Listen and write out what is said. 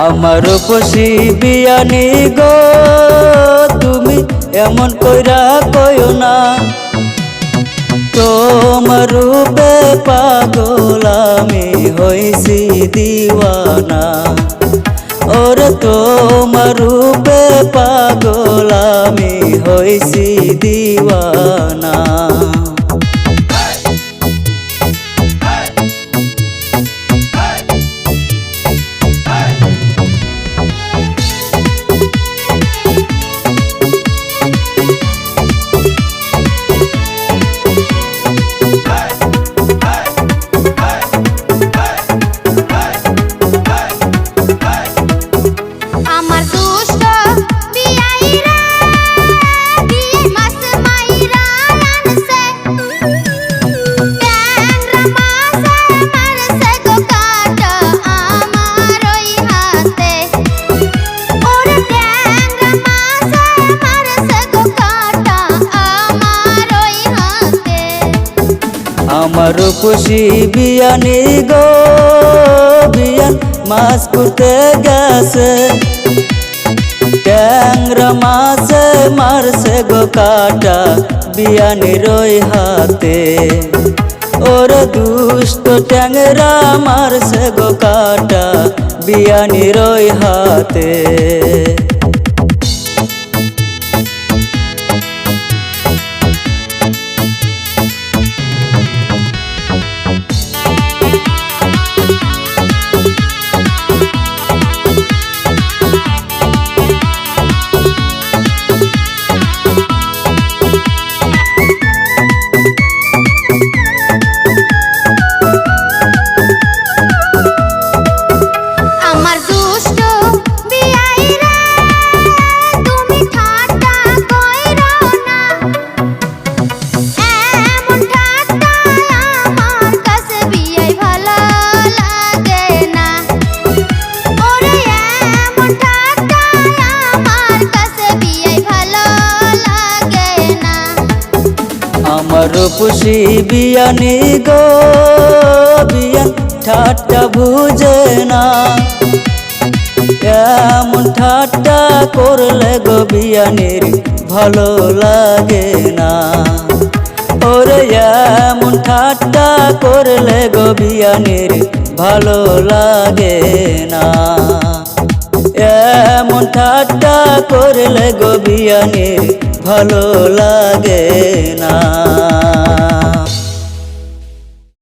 আমার রূপসী বিয়ানি গো তুমি এমন কইরা কইও না। তোমার রূপে পাগল আমি হইছি দিওয়ানা। ওরে তোমার রূপে পাগল আমি হইছি দিওয়ানা। আমার রূপসী বিয়ানি গো বিয়ান মাছ করতে গেছে। ট্যাংরা মাছে মারছে গো কাটা বিয়ানির ওই হাতে। ওরে দুষ্ট ট্যাংরা মারছে গো কাটা বিয়ানির ওই হাতে। আমার রূপসী বিয়ানি গো বিয়ান ঠাট্টা বুঝে না। এমন ঠাট্টা করলে গো বিয়ানির ভালো লাগে না। ওরে এমন ঠাট্টা করলে গো বিয়ানির ভালো লাগে না। এমন ঠাট্টা করলে গো বিয়ানির ভালো লাগে না।